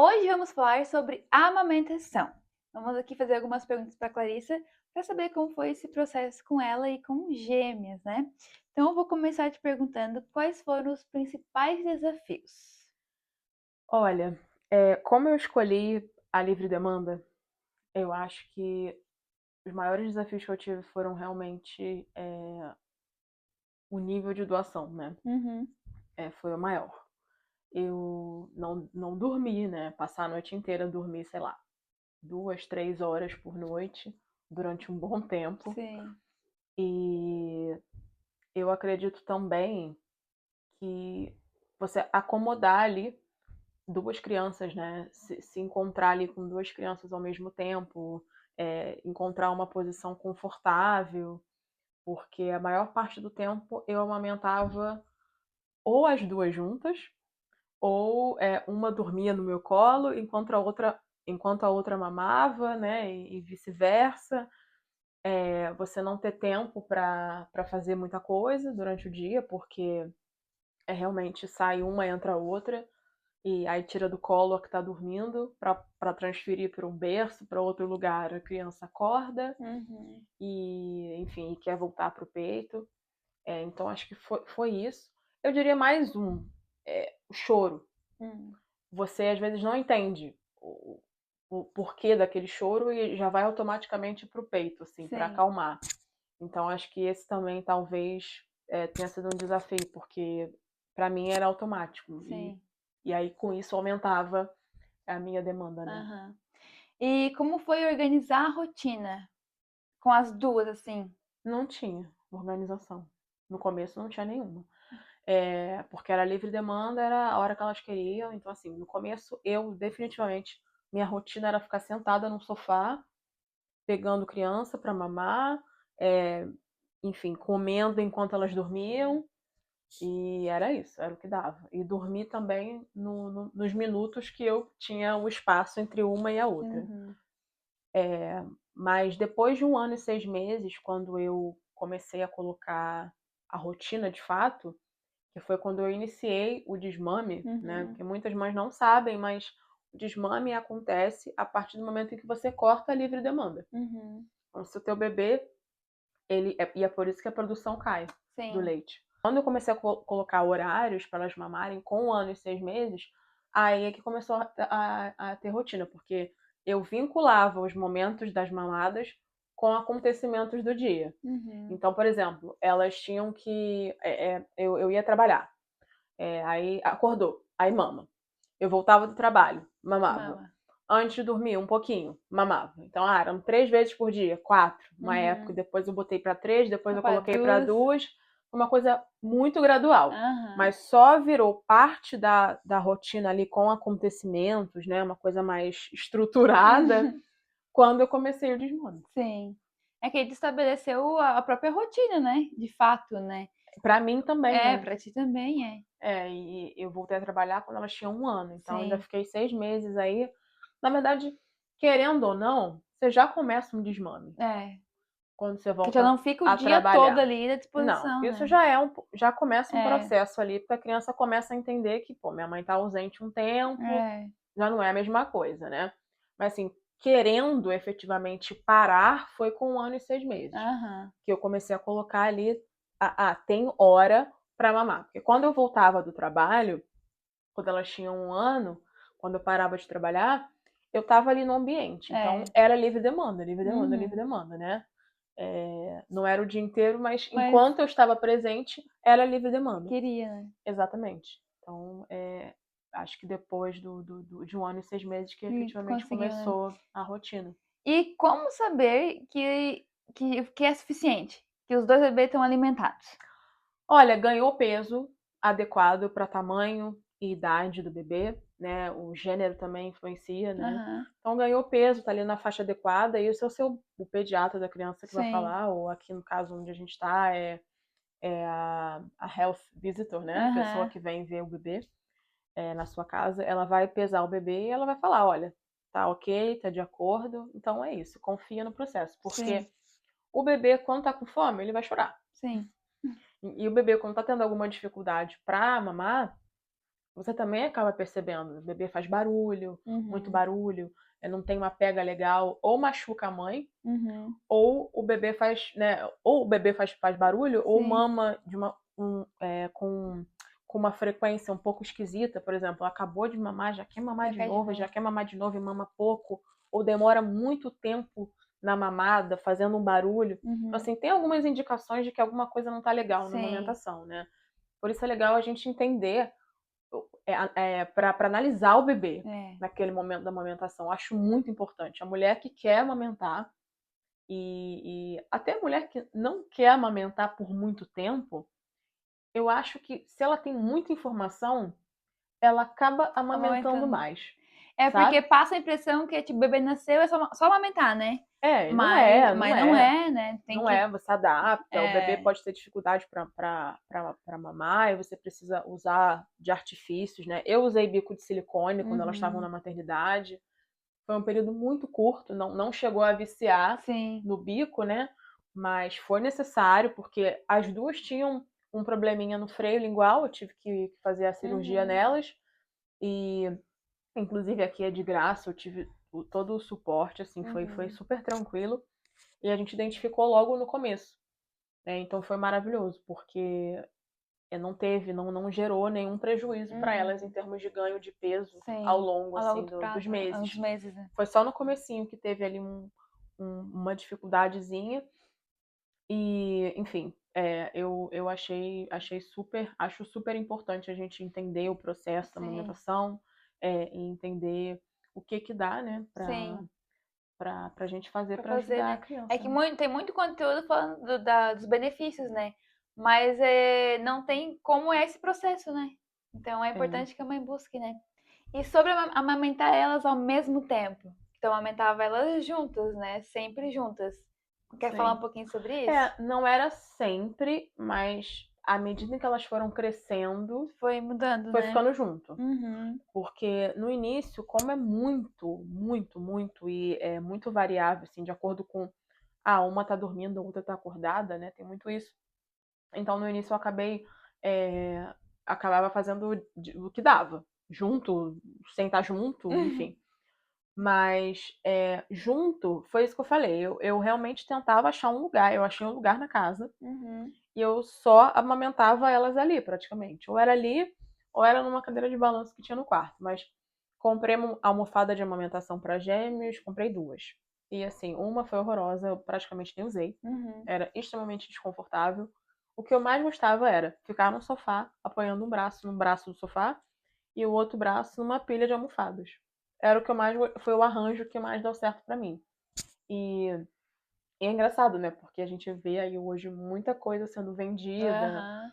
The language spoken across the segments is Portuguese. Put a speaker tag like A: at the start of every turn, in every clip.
A: Hoje vamos falar sobre amamentação. Vamos aqui fazer algumas perguntas para a Clarissa para saber como foi esse processo com ela e com gêmeas, né? Então eu vou começar te perguntando quais foram os principais desafios.
B: Olha, como eu escolhi a livre demanda, eu acho que os maiores desafios que eu tive foram realmente o nível de doação, né?
A: Uhum,
B: Foi o maior. Eu não dormi, né? Passar a noite inteira dormir, sei lá, 2, 3 horas por noite durante um bom tempo.
A: sim.
B: E eu acredito também que você acomodar ali duas crianças, né? Se encontrar ali com duas crianças ao mesmo tempo, encontrar uma posição confortável, porque a maior parte do tempo eu amamentava ou as duas juntas, ou uma dormia no meu colo enquanto a outra mamava, né? E vice-versa. Você não ter tempo para fazer muita coisa durante o dia, porque realmente sai uma, entra a outra. E aí tira do colo a que está dormindo para transferir para um berço, para outro lugar. A criança acorda
A: Uhum,
B: e, enfim, quer voltar para o peito. Então acho que foi isso. Eu diria mais o choro.
A: hum,
B: Você às vezes não entende o porquê daquele choro e já vai automaticamente para o peito, assim, para
A: sim,
B: acalmar. Então acho que esse também talvez tenha sido um desafio, porque para mim era automático. E,
A: sim.
B: e aí com isso aumentava a minha demanda, né?
A: Aham. E como foi organizar a rotina com as duas, assim?
B: Não tinha organização. No começo não tinha nenhuma. Porque era livre demanda, era a hora que elas queriam. Então, assim, no começo eu definitivamente, minha rotina era ficar sentada num sofá, pegando criança para mamar, é, enfim, comendo enquanto elas dormiam. E era isso, era o que dava. E dormir também nos minutos que eu tinha o espaço entre uma e a outra.
A: Uhum,
B: Mas depois de 1 ano e 6 meses, quando eu comecei a colocar a rotina de fato, que foi quando eu iniciei o desmame, né?
A: uhum,
B: Porque muitas mães não sabem, mas o desmame acontece a partir do momento em que você corta a livre demanda.
A: uhum.
B: Então, se o teu bebê, e é por isso que a produção cai do
A: Sim.
B: leite. Quando eu comecei a colocar horários para elas mamarem com 1 ano e 6 meses, aí é que começou a ter rotina, porque eu vinculava os momentos das mamadas com acontecimentos do dia.
A: Uhum.
B: Então, por exemplo, elas tinham que. Eu ia trabalhar, aí acordou, aí mama. Eu voltava do trabalho, mamava.
A: Mama.
B: Antes de dormir, um pouquinho, mamava. Então, eram 3 vezes por dia, quatro, uma época.
A: Uhum.
B: Depois eu botei para três, depois eu
A: Para
B: coloquei para
A: duas.
B: duas. Uma coisa muito gradual.
A: Aham.
B: Mas só virou parte da rotina ali com acontecimentos, né? Uma coisa mais estruturada, quando eu comecei o desmame.
A: Sim. É que ele estabeleceu a própria rotina, né? De fato, né?
B: Para mim também,
A: É,
B: né?
A: pra ti também é.
B: E eu voltei a trabalhar quando elas tinham 1 ano, então eu ainda
A: Sim.
B: fiquei 6 meses aí. Na verdade, querendo ou não, você já começa um desmame
A: É.
B: quando você
A: Que já
B: volta
A: não fica o
B: a
A: dia todo
B: trabalhar.
A: ali à
B: Não,
A: disposição,
B: isso
A: né?
B: já começa um
A: É.
B: processo ali, porque a criança começa a entender que, pô, minha mãe tá ausente um tempo,
A: É.
B: já não é a mesma coisa, né? Mas assim, querendo efetivamente parar, foi com 1 ano e 6 meses.
A: Aham.
B: Que eu comecei a colocar ali, tem hora para mamar. Porque quando eu voltava do trabalho, quando elas tinham 1 ano, quando eu parava de trabalhar, eu estava ali no ambiente. Então
A: É.
B: era livre demanda, livre demanda, livre
A: Uhum.
B: demanda, né? Não era o dia inteiro, mas
A: Mas
B: enquanto eu estava presente, era livre demanda.
A: queria, né?
B: Exatamente. Então, acho que depois de 1 ano e 6 meses que
A: E
B: efetivamente
A: conseguiu, né?
B: começou a rotina.
A: E como saber que é suficiente? Que os dois bebês estão alimentados?
B: Olha, ganhou peso adequado para tamanho e idade do bebê, né? O gênero também influencia, né?
A: Aham.
B: Então ganhou peso, tá ali na faixa adequada, e isso é o pediatra da criança que vai
A: Sim.
B: falar, ou aqui no caso onde a gente está, é a health visitor, né? A pessoa
A: Aham.
B: que vem ver o bebê na sua casa, ela vai pesar o bebê e ela vai falar, olha, tá ok, tá de acordo, então é isso, confia no processo,
A: Sim.
B: porque o bebê, quando tá com fome, ele vai chorar.
A: Sim.
B: E o bebê, quando tá tendo alguma dificuldade pra mamar, você também acaba percebendo. O bebê faz barulho, muito
A: Uhum.
B: barulho, não tem uma pega legal, ou machuca a mãe,
A: Uhum.
B: ou o bebê faz, né? Ou o bebê faz barulho, ou
A: Sim.
B: mama com uma frequência um pouco esquisita. Por exemplo, acabou de mamar, já quer mamar
A: Já
B: de
A: quer de
B: novo,
A: novo.
B: já quer mamar de novo e mama pouco, ou demora muito tempo na mamada, fazendo um barulho. Então,
A: Uhum.
B: assim, tem algumas indicações de que alguma coisa não tá legal na
A: Sim.
B: amamentação, né? Por isso é legal a gente entender para analisar o bebê
A: É.
B: naquele momento da amamentação. Acho muito importante. A mulher que quer amamentar e até a mulher que não quer amamentar por muito tempo, eu acho que se ela tem muita informação, ela acaba amamentando
A: Amamentando.
B: mais,
A: É porque
B: sabe?
A: passa a impressão que, tipo, o bebê nasceu, é só amamentar, né?
B: É, não
A: Mas,
B: é, não
A: mas não
B: é.
A: é, né? Tem
B: Não
A: que.
B: é, você adapta, o bebê
A: É.
B: pode ter dificuldade para mamar e você precisa usar de artifícios, né? Eu usei bico de silicone quando elas estavam na
A: Uhum.
B: maternidade. Foi um período muito curto, não chegou a viciar
A: Sim.
B: no bico, né? Mas foi necessário, porque as duas tinham um probleminha no freio lingual, eu tive que fazer a cirurgia
A: Uhum.
B: nelas, e inclusive aqui é de graça, eu tive todo o suporte, assim, foi
A: Uhum.
B: super tranquilo, e a gente identificou logo no começo, né? Então foi maravilhoso, porque não gerou nenhum prejuízo para elas em
A: Uhum.
B: termos de ganho de peso ao
A: Sim.
B: longo,
A: Ao longo
B: assim,
A: do
B: dos
A: prazo, né? Uns
B: meses.
A: meses, né?
B: Foi só no comecinho que teve ali uma dificuldadezinha. E, enfim, eu acho super importante a gente entender o processo da
A: Sim.
B: amamentação, e entender o que que dá, né,
A: Sim.
B: pra gente fazer
A: Pra
B: para
A: fazer,
B: ajudar a
A: né? É
B: criança,
A: que
B: né?
A: tem muito conteúdo falando dos benefícios, né? Mas não tem como é esse processo, né? Então é
B: É,
A: importante que a mãe busque, né? E sobre amamentar elas ao mesmo tempo. Então amamentava elas juntas, né? Sempre juntas. Quer falar um
B: sim.
A: pouquinho sobre isso?
B: Não era sempre, mas à medida que elas foram crescendo,
A: Foi mudando,
B: foi
A: né?
B: ficando junto.
A: Uhum.
B: Porque no início, como é muito, muito, muito e é muito variável, assim, de acordo com uma tá dormindo, a outra tá acordada, né? Tem muito isso. Então no início eu acabava fazendo o que dava, junto, sem estar junto, enfim. Mas junto, foi isso que eu falei. Eu realmente tentava achar um lugar. Eu achei um lugar na casa
A: Uhum.
B: e eu só amamentava elas ali, praticamente. Ou era ali, ou era numa cadeira de balanço que tinha no quarto. Mas comprei uma almofada de amamentação para gêmeos, comprei duas. E assim, uma foi horrorosa, eu praticamente nem usei.
A: Uhum.
B: Era extremamente desconfortável. O que eu mais gostava era ficar no sofá, apoiando um braço no braço do sofá e o outro braço numa pilha de almofadas. Era o que eu mais foi o arranjo que mais deu certo para mim. E e é engraçado, né? Porque a gente vê aí hoje muita coisa sendo vendida,
A: Aham.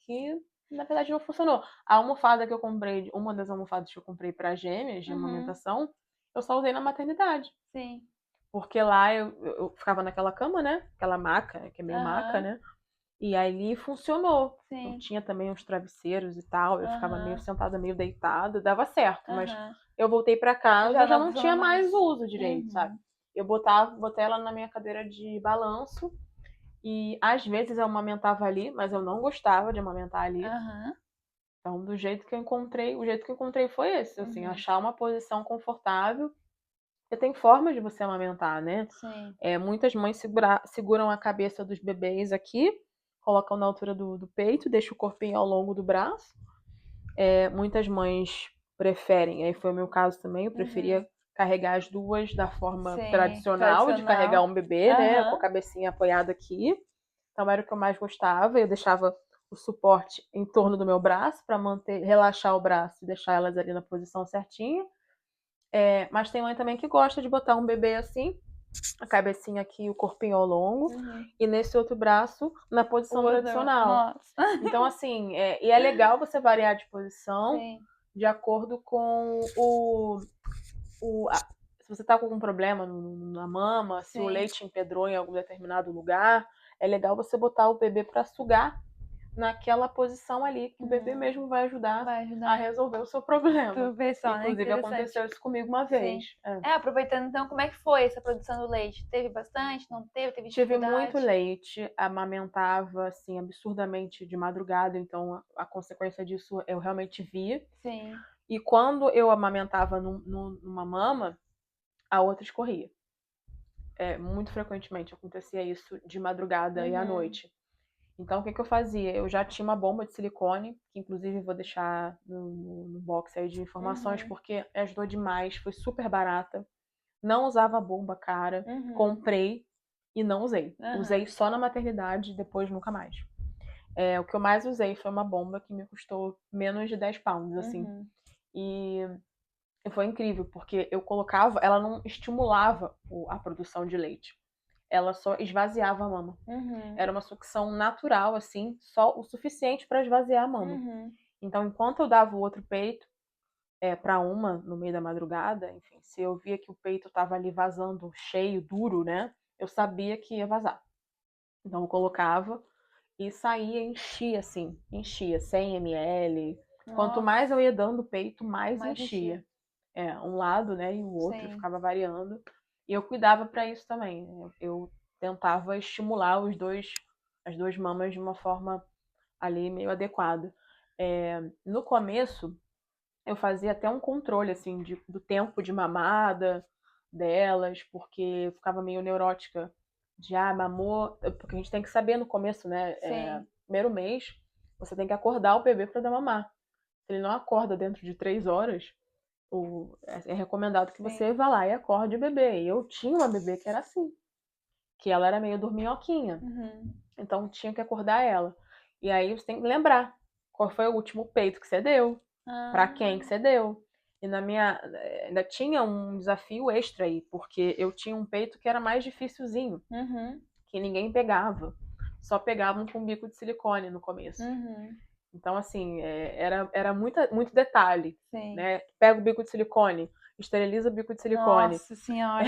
B: que na verdade não funcionou. A almofada que eu comprei, uma das almofadas que eu comprei para gêmeas de
A: Uhum.
B: amamentação, eu só usei na maternidade.
A: Sim.
B: Porque lá eu ficava naquela cama, né? Aquela maca, que é meio maca,
A: Aham.
B: né? E ali funcionou. Eu
A: Sim.
B: tinha também uns travesseiros e tal, eu ficava meio
A: Aham.
B: sentada, meio deitada, dava certo, mas
A: Aham.
B: eu voltei para casa,
A: Já
B: eu já
A: não
B: não
A: funciona
B: tinha
A: mais.
B: mais uso direito, sabe?
A: Uhum.
B: Eu botei ela na minha cadeira de balanço e às vezes eu amamentava ali, mas eu não gostava de amamentar ali.
A: Aham.
B: Então, do jeito que eu encontrei, o jeito que eu encontrei foi esse, assim,
A: Uhum.
B: achar uma posição confortável. Porque tem formas de você amamentar, né?
A: Sim.
B: Muitas mães seguram a cabeça dos bebês aqui, colocam na altura do peito, deixam o corpinho ao longo do braço. Muitas mães preferem, aí foi o meu caso também, eu preferia
A: Uhum.
B: carregar as duas da forma
A: Sim.
B: tradicional de carregar
A: Tradicional.
B: um bebê, né, com a
A: Aham.
B: cabecinha apoiada aqui. Então era o que eu mais gostava, eu deixava o suporte em torno do meu braço para relaxar o braço e deixar elas ali na posição certinha. Mas tem mãe também que gosta de botar um bebê assim, a cabecinha aqui, o corpinho ao longo,
A: Uhum.
B: e nesse outro braço na
A: O
B: posição
A: outro.
B: tradicional.
A: Nossa.
B: Então, assim, e é legal você variar de posição
A: Sim.
B: de acordo com se você está com algum problema na mama, se o
A: Sim.
B: leite empedrou em algum determinado lugar, é legal você botar o bebê para sugar naquela posição ali, que o bebê mesmo vai ajudar
A: Vai
B: a
A: ajudar.
B: resolver o seu problema.
A: Tu vê só, né?
B: Inclusive,
A: Interessante.
B: aconteceu isso comigo uma vez.
A: Aproveitando então, como é que foi essa produção do leite? Teve bastante? Não teve? Teve
B: Tive muito
A: dificuldade?
B: leite, amamentava, assim, absurdamente de madrugada, então a consequência disso eu realmente via.
A: Sim.
B: E quando eu amamentava numa mama, a outra escorria. Muito frequentemente acontecia isso de madrugada e à noite. Então, o que eu fazia? Eu já tinha uma bomba de silicone, que inclusive vou deixar no box aí de informações, porque ajudou demais, foi super barata. Não usava bomba cara, comprei e não usei. Usei só na maternidade, depois nunca mais. O que eu mais usei foi uma bomba que me custou menos de 10 pounds, assim. E foi incrível, porque eu colocava, ela não estimulava a produção de leite. Ela só esvaziava a mama. Era uma sucção natural, assim, só o suficiente para esvaziar a mama. Então, enquanto eu dava o outro peito para uma no meio da madrugada, enfim, se eu via que o peito estava ali vazando cheio, duro, né? Eu sabia que ia vazar. Então, eu colocava e saía, enchia, assim, enchia, 100 ml. Quanto mais eu ia dando o peito, mais enchia. Um lado, né, e o outro ficava variando. E eu cuidava para isso também. Eu tentava estimular as duas mamas de uma forma ali meio adequada. No começo, eu fazia até um controle assim do tempo de mamada delas, porque eu ficava meio neurótica de mamou, porque a gente tem que saber no começo, né? Primeiro mês, você tem que acordar o bebê para dar mamar. Se ele não acorda dentro de 3 horas, é recomendado que você vá lá e acorde o bebê. E eu tinha uma bebê que era assim, que ela era meio dorminhoquinha. Então tinha que acordar ela. E aí você tem que lembrar qual foi o último peito que você deu, para quem que você deu. E ainda tinha um desafio extra aí, porque eu tinha um peito que era mais dificilzinho, que ninguém pegava. Só pegavam com bico de silicone no começo. Então, assim, era muito detalhe, né? Pega o bico de silicone, esteriliza o bico de silicone.
A: Nossa senhora!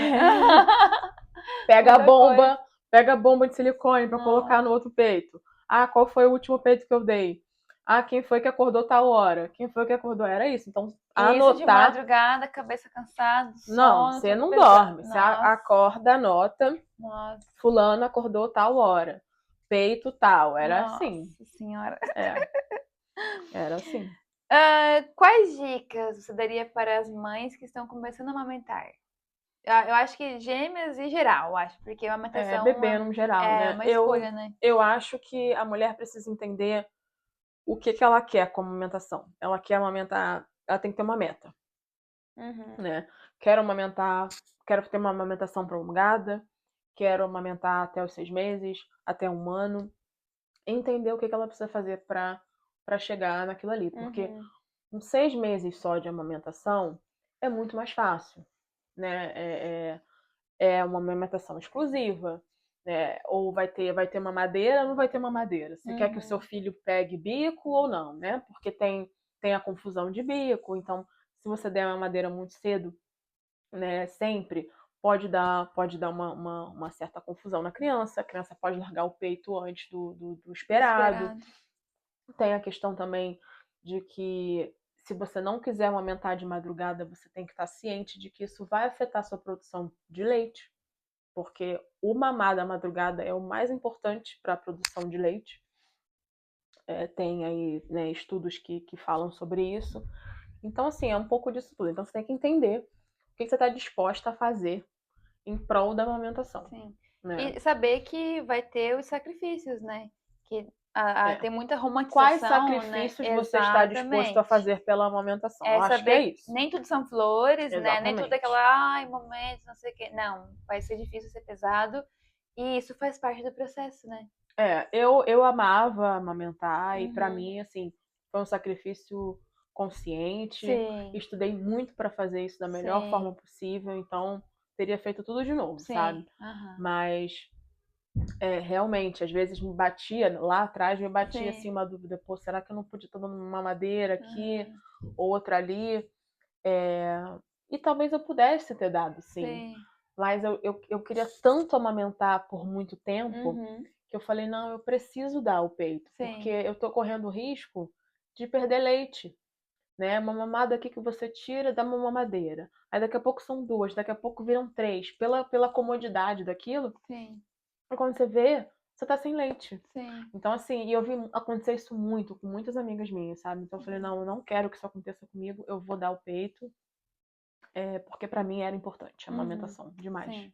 B: Pega a bomba de silicone para colocar no outro peito. Qual foi o último peito que eu dei? Quem foi que acordou tal hora? Quem foi que acordou? Era isso. Então, anotar...
A: Isso de madrugada, cabeça cansada, sono...
B: Não, você não dorme. Você acorda, anota.
A: Nossa.
B: Fulano acordou tal hora. Peito tal. Era assim.
A: Nossa senhora.
B: Era assim.
A: Quais dicas você daria para as mães que estão começando a amamentar? Eu acho que gêmeas em geral, eu acho, porque a amamentação
B: bebê no geral, né?
A: Uma escolha, né?
B: Eu acho que a mulher precisa entender o que ela quer com a amamentação. Ela quer amamentar, ela tem que ter uma meta, né? Quero ter uma amamentação prolongada, quero amamentar até os 6 meses, até 1 ano. Entender o que ela precisa fazer para chegar naquilo ali, porque com 6 meses só de amamentação é muito mais fácil, né? É uma amamentação exclusiva, né? Ou vai ter mamadeira ou não vai ter mamadeira. Você quer que o seu filho pegue bico ou não, né? Porque tem a confusão de bico. Então, se você der uma mamadeira muito cedo, né? Sempre pode dar uma certa confusão na criança. A criança pode largar o peito antes do esperado. Tem a questão também de que se você não quiser amamentar de madrugada, você tem que estar ciente de que isso vai afetar a sua produção de leite, porque o mamar da madrugada é o mais importante para a produção de leite. Tem aí, né, estudos que falam sobre isso. Então, assim, é um pouco disso tudo. Então, você tem que entender o que você está disposta a fazer em prol da amamentação.
A: Sim.
B: Né?
A: E saber que vai ter os sacrifícios, né? Que tem muita romantização.
B: Quais sacrifícios você está disposto a fazer pela amamentação? Eu acho que é isso.
A: Nem tudo são flores,
B: Exatamente.
A: né? Nem tudo é aquela, momentos, não sei o quê. Não, vai ser difícil, ser pesado. E isso faz parte do processo, né?
B: Eu amava amamentar e para mim, assim, foi um sacrifício consciente.
A: Sim.
B: Estudei muito para fazer isso da melhor forma possível, então teria feito tudo de novo, sabe? Mas realmente, às vezes me batia, lá atrás me batia assim uma dúvida, será que eu não podia estar dando uma madeira aqui, outra ali? E talvez eu pudesse ter dado, sim. Mas eu queria tanto amamentar por muito tempo que eu falei, não, eu preciso dar o peito, porque
A: Sim.
B: eu tô correndo o risco de perder leite, né? Uma mamada aqui que você tira, dá uma mamadeira. Aí daqui a pouco são duas, daqui a pouco viram três, pela comodidade daquilo.
A: Sim.
B: E quando você vê, você tá sem leite.
A: Sim.
B: Então, assim, e eu vi acontecer isso muito com muitas amigas minhas, sabe? Então eu falei,
A: Uhum.
B: não, eu não quero que isso aconteça comigo, eu vou dar o peito, porque pra mim era importante a
A: Uhum.
B: amamentação, demais.
A: Sim.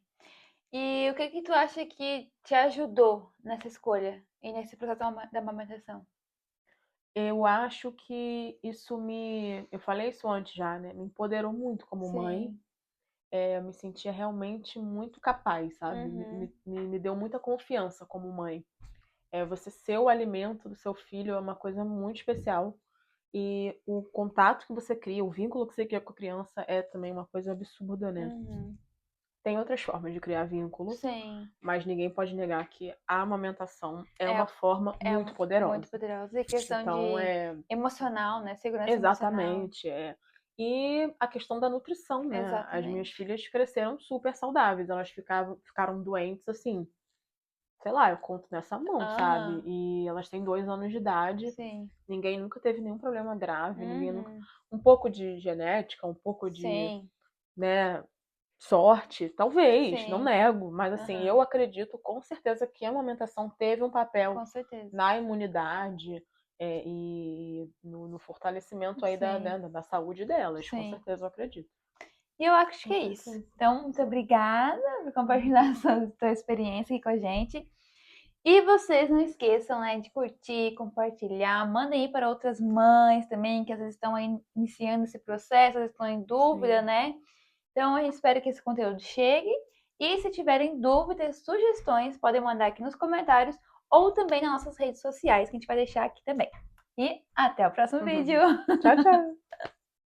A: E o que tu acha que te ajudou nessa escolha e nesse processo da amamentação?
B: Eu acho que eu falei isso antes já, né? Me empoderou muito como mãe.
A: Sim.
B: Eu me sentia realmente muito capaz, sabe?
A: Uhum.
B: Me deu muita confiança como mãe. Você ser o alimento do seu filho é uma coisa muito especial. E o contato que você cria, o vínculo que você cria com a criança é também uma coisa absurda, né?
A: Uhum.
B: Tem outras formas de criar vínculo,
A: Sim.
B: mas ninguém pode negar que a amamentação é
A: É,
B: uma forma
A: é
B: muito
A: muito
B: poderosa.
A: poderosa. E questão
B: Então,
A: de emocional, né? Segurança emocional.
B: exatamente. E a questão da nutrição, né? As minhas
A: Exatamente.
B: filhas cresceram super saudáveis, elas ficaram doentes assim, sei lá, eu conto nessa mão, sabe?
A: Aham.
B: E elas têm 2 anos de idade,
A: Sim.
B: ninguém nunca teve nenhum problema grave, ninguém nunca.
A: Uhum.
B: Um pouco de genética, um pouco de,
A: Sim.
B: né, sorte, talvez, não
A: Sim.
B: nego, mas assim,
A: Aham.
B: eu acredito com certeza que a amamentação teve um papel
A: Com certeza.
B: na imunidade, e no fortalecimento aí
A: Sim.
B: da saúde delas, com
A: Sim.
B: certeza eu acredito.
A: E eu acho
B: Com
A: que é isso.
B: certeza.
A: Então, muito obrigada por compartilhar sua experiência aqui com a gente. E vocês não esqueçam, né, de curtir, compartilhar, mandem aí para outras mães também, que às vezes estão aí iniciando esse processo, às vezes estão em dúvida,
B: Sim.
A: né? Então, a gente espera que esse conteúdo chegue. E se tiverem dúvidas, sugestões, podem mandar aqui nos comentários ou também nas nossas redes sociais, que a gente vai deixar aqui também. E até o próximo vídeo!
B: Tchau, tchau.